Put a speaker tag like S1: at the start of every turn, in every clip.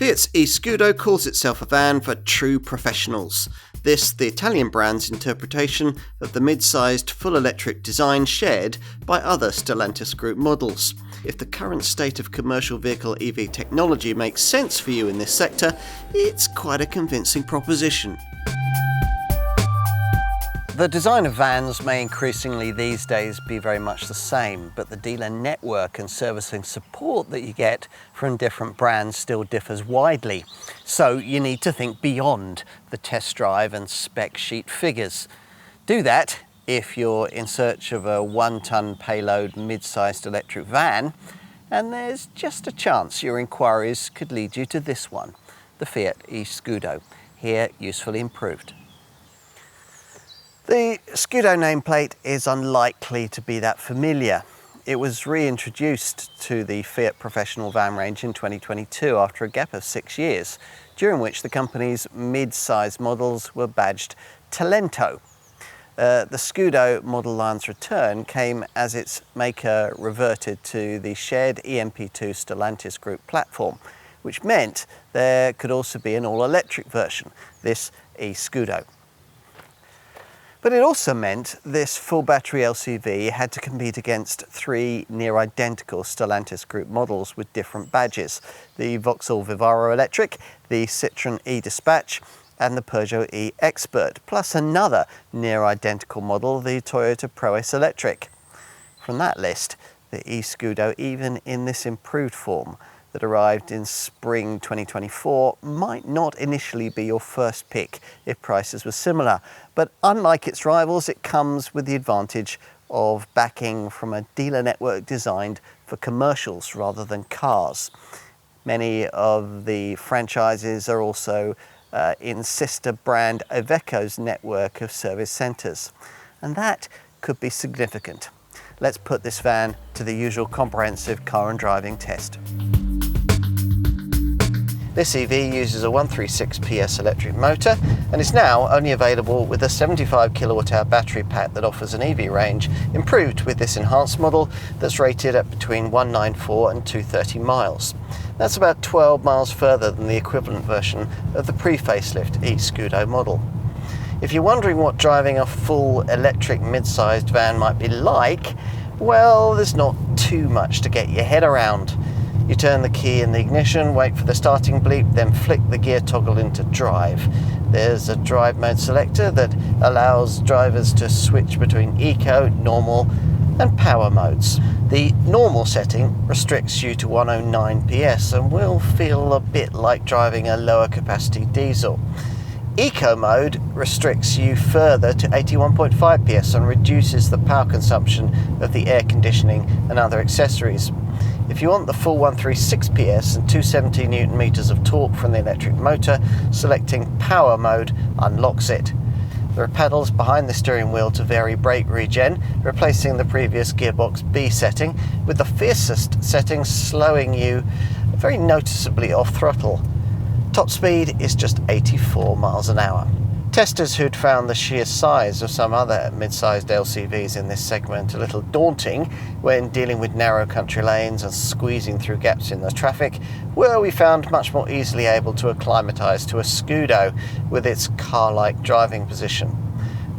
S1: Fiat's e-Scudo calls itself a van for true professionals. This, the Italian brand's interpretation of the mid-sized full-electric design shared by other Stellantis Group models. If the current state of commercial vehicle EV technology makes sense for you in this sector, it's quite a convincing proposition. The design of vans may increasingly these days be very much the same, but the dealer network and servicing support that you get from different brands still differs widely. So you need to think beyond the test drive and spec sheet figures. Do that if you're in search of a 1-ton payload mid-sized electric van, and there's just a chance your inquiries could lead you to this one, the Fiat e-Scudo, here usefully improved. The Scudo nameplate is unlikely to be that familiar. It was reintroduced to the Fiat professional van range in 2022 after a gap of 6 years, during which the company's mid-sized models were badged Talento. The Scudo model line's return came as its maker reverted to the shared EMP2 Stellantis Group platform, which meant there could also be an all-electric version, this e-Scudo. But it also meant this full battery LCV had to compete against 3 near-identical Stellantis Group models with different badges: the Vauxhall Vivaro Electric, the Citroën e-Dispatch and the Peugeot e-Expert, plus another near-identical model, the Toyota ProAce Electric. From that list, the e-Scudo, even in this improved form that arrived in spring 2024, might not initially be your first pick if prices were similar. But unlike its rivals, it comes with the advantage of backing from a dealer network designed for commercials rather than cars. Many of the franchises are also in sister brand Iveco's network of service centres, and that could be significant. Let's put this van to the usual comprehensive car and driving test. This EV uses a 136 PS electric motor and is now only available with a 75 kWh battery pack that offers an EV range improved with this enhanced model that's rated at between 194 and 230 miles. That's about 12 miles further than the equivalent version of the pre-facelift e-Scudo model. If you're wondering what driving a full electric mid-sized van might be like, well, there's not too much to get your head around. You turn the key in the ignition, wait for the starting bleep, then flick the gear toggle into drive. There's a drive mode selector that allows drivers to switch between eco, normal and power modes. The normal setting restricts you to 109 PS and will feel a bit like driving a lower capacity diesel. Eco mode restricts you further to 81.5 PS and reduces the power consumption of the air conditioning and other accessories. If you want the full 136 PS and 270 Newton meters of torque from the electric motor, selecting power mode unlocks it. There are pedals behind the steering wheel to vary brake regen, replacing the previous gearbox B setting, with the fiercest setting slowing you very noticeably off throttle. Top speed is just 84 miles an hour. Testers who'd found the sheer size of some other mid-sized LCVs in this segment a little daunting when dealing with narrow country lanes and squeezing through gaps in the traffic were, we found, much more easily able to acclimatise to a Scudo with its car-like driving position.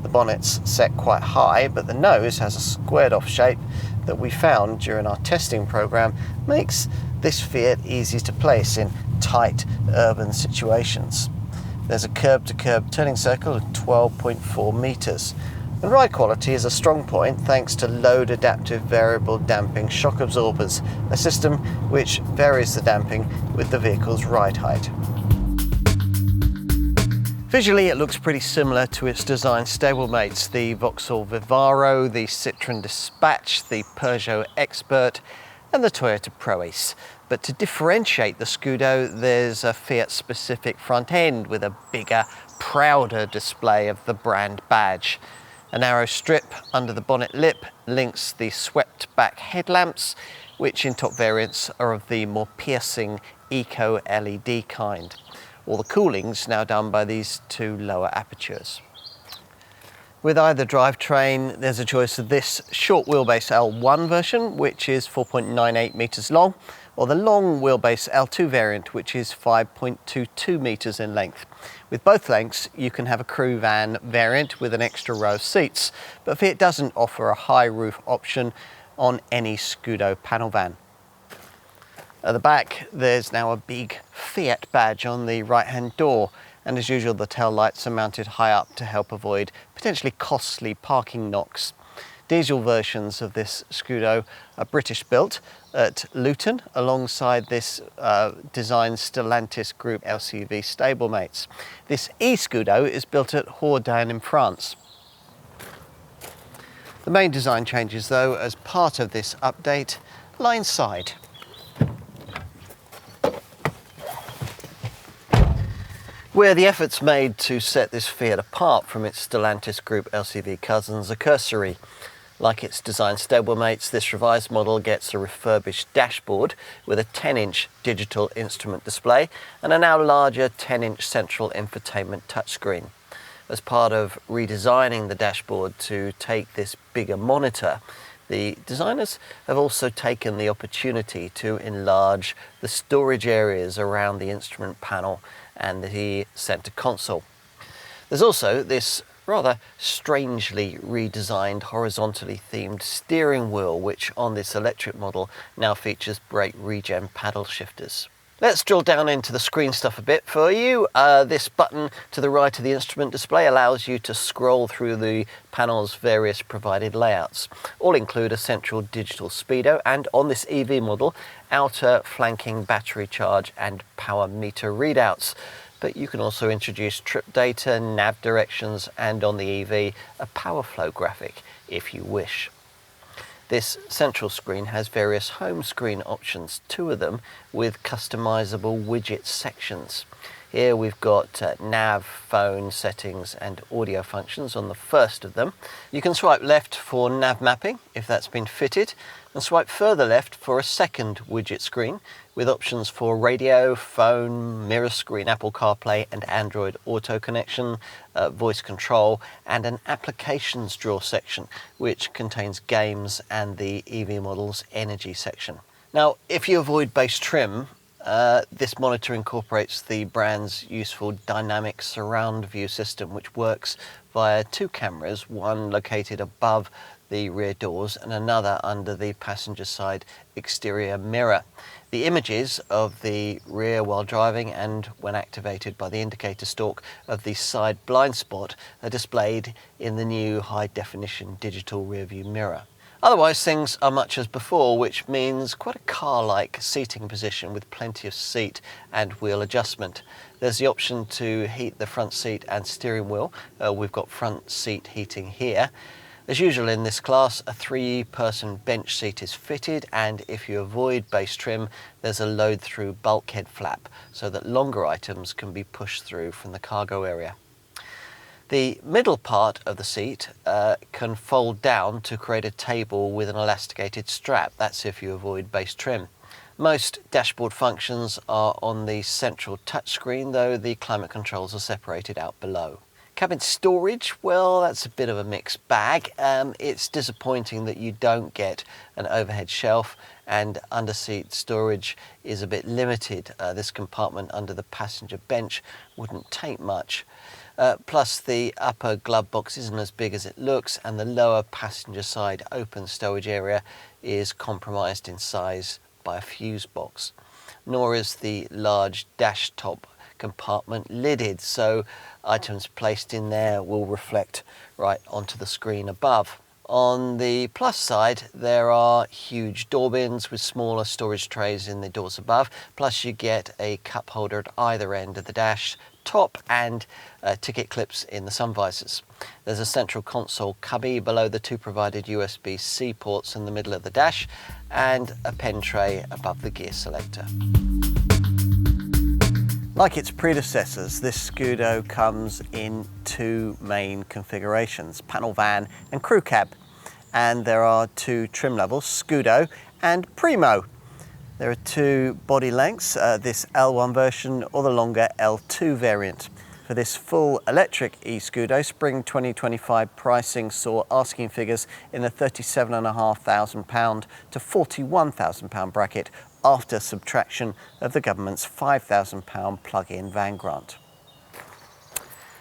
S1: The bonnet's set quite high, but the nose has a squared-off shape that we found during our testing programme makes this Fiat easy to place in tight urban situations. There's a curb-to-curb turning circle of 12.4 metres. And ride quality is a strong point thanks to load adaptive variable damping shock absorbers, a system which varies the damping with the vehicle's ride height. Visually, it looks pretty similar to its design stablemates, the Vauxhall Vivaro, the Citroën Dispatch, the Peugeot Expert and the Toyota ProAce. But to differentiate the Scudo, there's a Fiat-specific front end with a bigger, prouder display of the brand badge. A narrow strip under the bonnet lip links the swept-back headlamps, which in top variants are of the more piercing Eco LED kind. All the cooling's now done by these 2 lower apertures. With either drivetrain, there's a choice of this short wheelbase L1 version, which is 4.98 metres long, or the long wheelbase L2 variant, which is 5.22 metres in length. With both lengths, you can have a crew van variant with an extra row of seats, but Fiat doesn't offer a high roof option on any Scudo panel van. At the back, there's now a big Fiat badge on the right-hand door, and as usual, the tail lights are mounted high up to help avoid potentially costly parking knocks. Diesel versions of this Scudo are British built at Luton, alongside this designed Stellantis Group LCV stablemates. This e-Scudo is built at Jourdain in France. The main design changes, though, as part of this update, lie inside. Where the efforts made to set this Fiat apart from its Stellantis Group LCV cousins are cursory. Like its design stablemates, this revised model gets a refurbished dashboard with a 10-inch digital instrument display and a now larger 10-inch central infotainment touchscreen. As part of redesigning the dashboard to take this bigger monitor, the designers have also taken the opportunity to enlarge the storage areas around the instrument panel and the center console. There's also this rather strangely redesigned horizontally themed steering wheel, which on this electric model now features brake regen paddle shifters. Let's drill down into the screen stuff a bit for you. This button to the right of the instrument display allows you to scroll through the panel's various provided layouts. All include a central digital speedo and, on this EV model, outer flanking battery charge and power meter readouts. But you can also introduce trip data, nav directions, and on the EV, a power flow graphic if you wish. This central screen has various home screen options, 2 of them with customizable widget sections. Here we've got nav, phone settings and audio functions on the first of them. You can swipe left for nav mapping if that's been fitted, and swipe further left for a second widget screen with options for radio, phone, mirror screen, Apple CarPlay and Android Auto connection, voice control, and an applications drawer section which contains games and the EV model's energy section. Now, if you avoid base trim, this monitor incorporates the brand's useful dynamic surround view system, which works via 2 cameras, one located above the rear doors and another under the passenger side exterior mirror. The images of the rear while driving and, when activated by the indicator stalk, of the side blind spot are displayed in the new high-definition digital rear-view mirror. Otherwise, things are much as before, which means quite a car-like seating position with plenty of seat and wheel adjustment. There's the option to heat the front seat and steering wheel. We've got front seat heating here. As usual in this class, a 3-person bench seat is fitted, and if you avoid base trim, there's a load-through bulkhead flap so that longer items can be pushed through from the cargo area. The middle part of the seat can fold down to create a table with an elasticated strap. That's if you avoid base trim. Most dashboard functions are on the central touchscreen, though the climate controls are separated out below. Cabin storage, well, that's a bit of a mixed bag. It's disappointing that you don't get an overhead shelf, and underseat storage is a bit limited. This compartment under the passenger bench wouldn't take much. Plus the upper glove box isn't as big as it looks, and the lower passenger side open stowage area is compromised in size by a fuse box. Nor is the large dash top compartment lidded, so items placed in there will reflect right onto the screen above. On the plus side, there are huge door bins with smaller storage trays in the doors above, plus you get a cup holder at either end of the dash top and ticket clips in the sun visors. There's a central console cubby below the 2 provided USB-C ports in the middle of the dash, and a pen tray above the gear selector. Like its predecessors, this Scudo comes in 2 main configurations, panel van and crew cab. And there are 2 trim levels, Scudo and Primo. There are 2 body lengths, this L1 version or the longer L2 variant. For this full electric e-Scudo, spring 2025 pricing saw asking figures in the £37,500 to £41,000 bracket, after subtraction of the government's £5,000 plug-in van grant.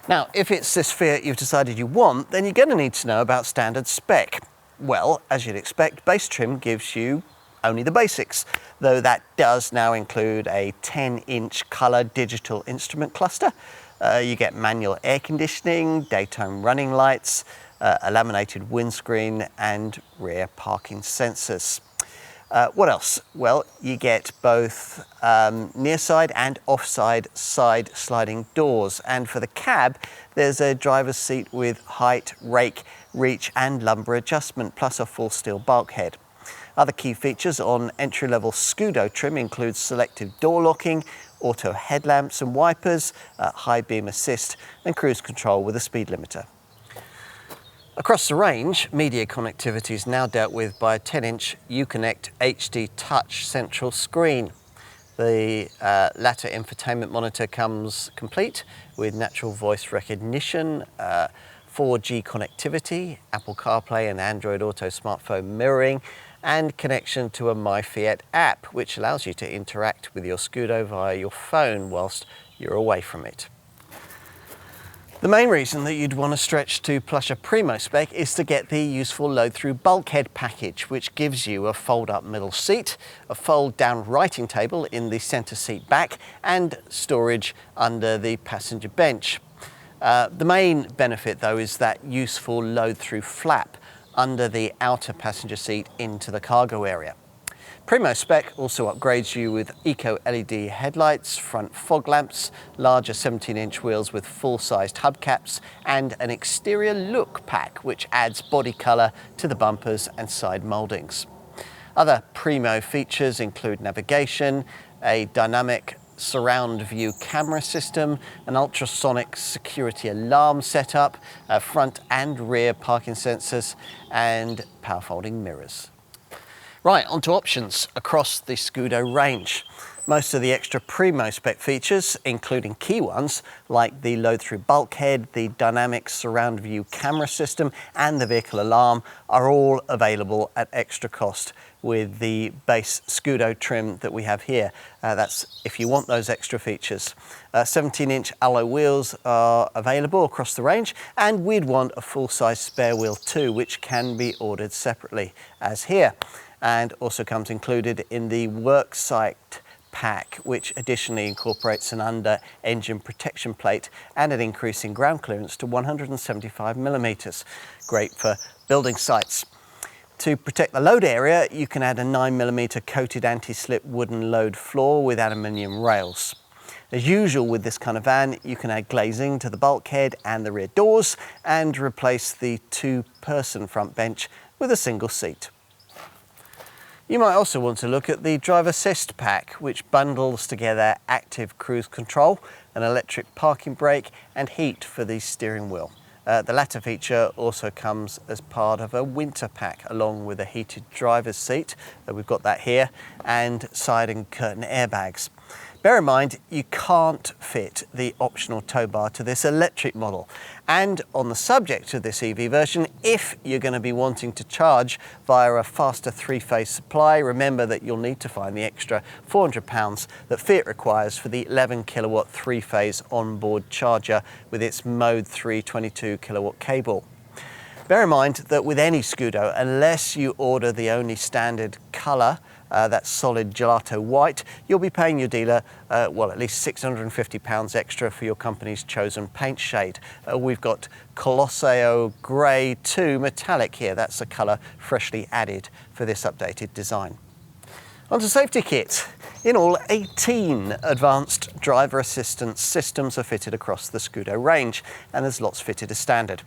S1: Now, if it's this Fiat you've decided you want, then you're going to need to know about standard spec. Well, as you'd expect, base trim gives you only the basics, though that does now include a 10-inch colour digital instrument cluster. You get manual air conditioning, daytime running lights, a laminated windscreen and rear parking sensors. What else? Well, you get both near side and offside side sliding doors, and for the cab there's a driver's seat with height, rake, reach and lumbar adjustment, plus a full steel bulkhead. Other key features on entry-level Scudo trim include selective door locking, auto headlamps and wipers, high beam assist and cruise control with a speed limiter. Across the range, media connectivity is now dealt with by a 10-inch Uconnect HD Touch central screen. The latter infotainment monitor comes complete with natural voice recognition, 4G connectivity, Apple CarPlay and Android Auto smartphone mirroring, and connection to a My Fiat app, which allows you to interact with your Scudo via your phone whilst you're away from it. The main reason that you'd want to stretch to Plusher Primo spec is to get the useful load-through bulkhead package, which gives you a fold-up middle seat, a fold-down writing table in the centre seat back, and storage under the passenger bench. The main benefit, though, is that useful load-through flap under the outer passenger seat into the cargo area. Primo spec also upgrades you with eco LED headlights, front fog lamps, larger 17-inch wheels with full-sized hubcaps and an exterior look pack which adds body colour to the bumpers and side mouldings. Other Primo features include navigation, a dynamic surround view camera system, an ultrasonic security alarm setup, front and rear parking sensors and power folding mirrors. Right, on to options across the Scudo range. Most of the extra Primo spec features, including key ones like the load-through bulkhead, the dynamic surround view camera system and the vehicle alarm, are all available at extra cost with the base Scudo trim that we have here. That's if you want those extra features. 17-inch alloy wheels are available across the range, and we'd want a full-size spare wheel too, which can be ordered separately as here, and also comes included in the worksite pack, which additionally incorporates an under-engine protection plate and an increase in ground clearance to 175mm. Great for building sites. To protect the load area, you can add a 9mm coated anti-slip wooden load floor with aluminium rails. As usual with this kind of van, you can add glazing to the bulkhead and the rear doors and replace the two-person front bench with a single seat. You might also want to look at the driver assist pack, which bundles together active cruise control, an electric parking brake and heat for the steering wheel. The latter feature also comes as part of a winter pack along with a heated driver's seat, we've got that here, and side and curtain airbags. Bear in mind, you can't fit the optional tow bar to this electric model. And on the subject of this EV version, if you're going to be wanting to charge via a faster three-phase supply, remember that you'll need to find the extra £400 that Fiat requires for the 11 kilowatt three-phase onboard charger with its Mode 3 22 kilowatt cable. Bear in mind that with any Scudo, unless you order the only standard colour, that's solid gelato white, you'll be paying your dealer, well, at least £650 extra for your company's chosen paint shade. We've got Colosseo Grey 2 Metallic here. That's the colour freshly added for this updated design. On to safety kit. In all, 18 advanced driver assistance systems are fitted across the Scudo range, and there's lots fitted as standard.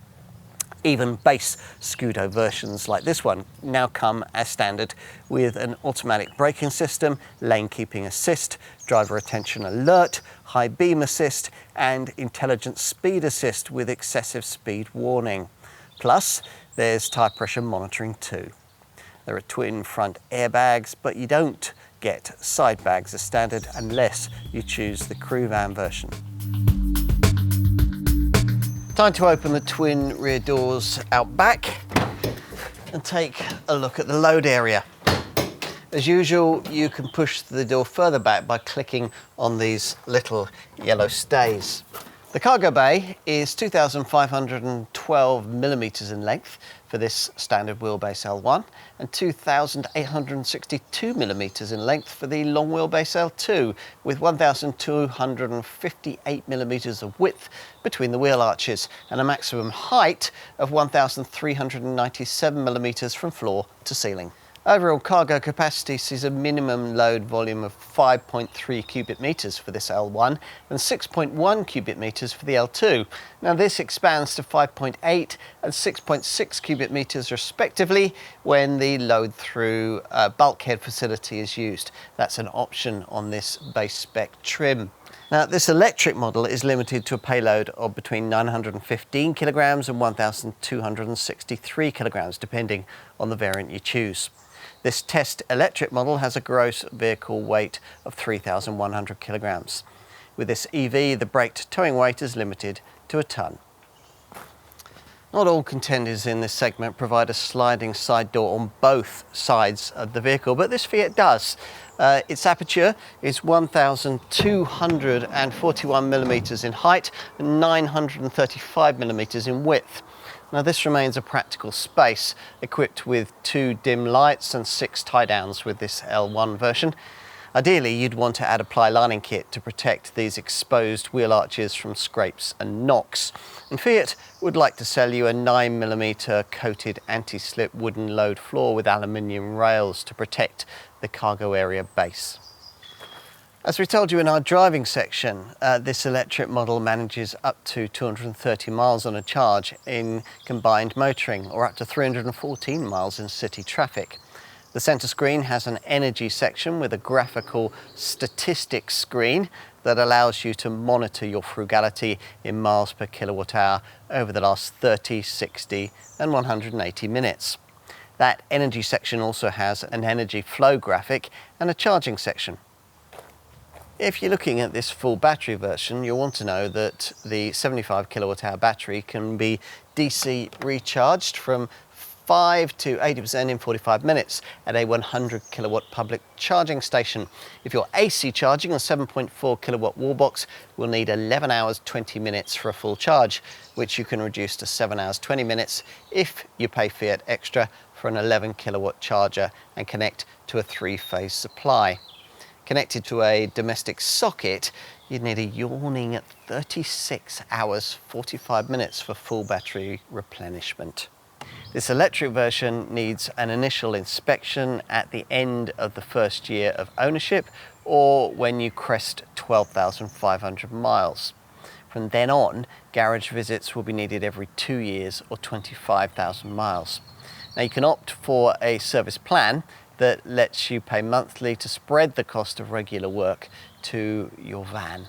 S1: Even base Scudo versions like this one now come as standard with an automatic braking system, lane keeping assist, driver attention alert, high beam assist and intelligent speed assist with excessive speed warning. Plus there's tyre pressure monitoring too. There are twin front airbags, but you don't get side bags as standard unless you choose the crew van version. Time to open the twin rear doors out back and take a look at the load area. As usual, you can push the door further back by clicking on these little yellow stays. The cargo bay is 2,512 millimetres in length for this standard wheelbase L1 and 2,862 millimetres in length for the long wheelbase L2, with 1,258 millimetres of width between the wheel arches and a maximum height of 1,397 millimetres from floor to ceiling. Overall cargo capacity sees a minimum load volume of 5.3 cubic metres for this L1 and 6.1 cubic metres for the L2. Now this expands to 5.8 and 6.6 cubic metres respectively when the load through bulkhead facility is used. That's an option on this base spec trim. Now this electric model is limited to a payload of between 915 kilograms and 1,263 kilograms depending on the variant you choose. This test electric model has a gross vehicle weight of 3,100 kilograms. With this EV, the braked towing weight is limited to a tonne. Not all contenders in this segment provide a sliding side door on both sides of the vehicle, but this Fiat does. Its aperture is 1,241 millimetres in height and 935 millimetres in width. Now this remains a practical space, equipped with 2 dim lights and 6 tie-downs with this L1 version. Ideally, you'd want to add a ply lining kit to protect these exposed wheel arches from scrapes and knocks. And Fiat would like to sell you a 9mm coated anti-slip wooden load floor with aluminium rails to protect the cargo area base. As we told you in our driving section, this electric model manages up to 230 miles on a charge in combined motoring, or up to 314 miles in city traffic. The centre screen has an energy section with a graphical statistics screen that allows you to monitor your frugality in miles per kilowatt hour over the last 30, 60 and 180 minutes. That energy section also has an energy flow graphic and a charging section. If you're looking at this full battery version, you'll want to know that the 75 kilowatt hour battery can be DC recharged from 5 to 80% in 45 minutes at a 100 kilowatt public charging station. If you're AC charging, a 7.4 kilowatt wall box will need 11 hours 20 minutes for a full charge, which you can reduce to 7 hours 20 minutes if you pay Fiat extra for an 11 kilowatt charger and connect to a 3-phase supply. Connected to a domestic socket, you'd need a yawning 36 hours 45 minutes for full battery replenishment. This electric version needs an initial inspection at the end of the first year of ownership or when you crest 12,500 miles. From then on, garage visits will be needed every 2 years or 25,000 miles. Now you can opt for a service plan that lets you pay monthly to spread the cost of regular work to your van.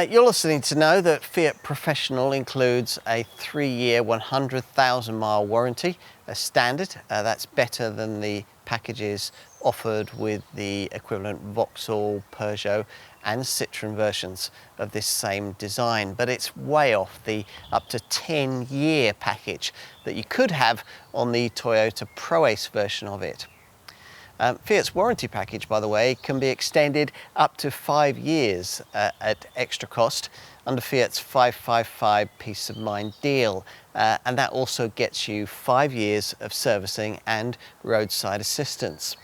S1: You'll also need to know that Fiat Professional includes a 3-year 100,000 mile warranty as standard. That's better than the packages offered with the equivalent Vauxhall, Peugeot and Citroën versions of this same design, but it's way off the up to 10-year package that you could have on the Toyota ProAce version of it. Fiat's warranty package, by the way, can be extended up to 5 years at extra cost under Fiat's 555 Peace of Mind deal, and that also gets you 5 years of servicing and roadside assistance.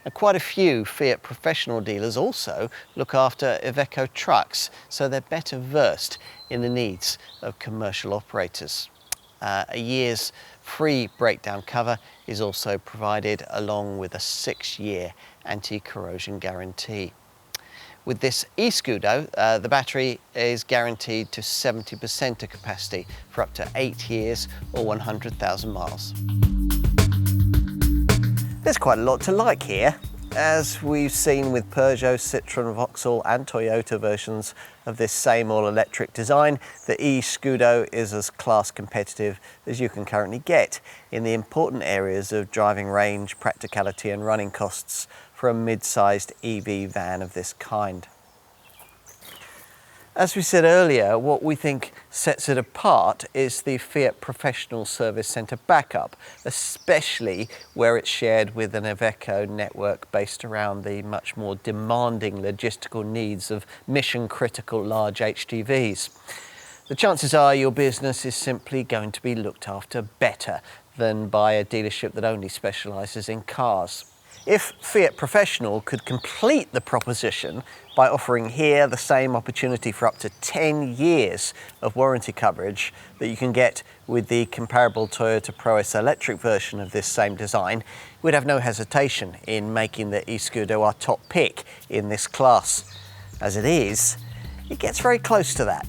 S1: And quite a few Fiat Professional dealers also look after Iveco trucks, so they're better versed in the needs of commercial operators. A year's free breakdown cover is also provided along with a 6-year anti-corrosion guarantee. With this e-Scudo, the battery is guaranteed to 70% of capacity for up to 8 years or 100,000 miles. There's quite a lot to like here. As we've seen with Peugeot, Citroën, Vauxhall and Toyota versions of this same all-electric design, the e-Scudo is as class competitive as you can currently get in the important areas of driving range, practicality and running costs for a mid-sized EV van of this kind. As we said earlier, what we think sets it apart is the Fiat Professional Service Centre backup, especially where it's shared with an Iveco network based around the much more demanding logistical needs of mission-critical large HGVs. The chances are your business is simply going to be looked after better than by a dealership that only specialises in cars. If Fiat Professional could complete the proposition by offering here the same opportunity for up to 10 years of warranty coverage that you can get with the comparable Toyota ProS electric version of this same design, we'd have no hesitation in making the e-Scudo our top pick in this class. As it is, it gets very close to that.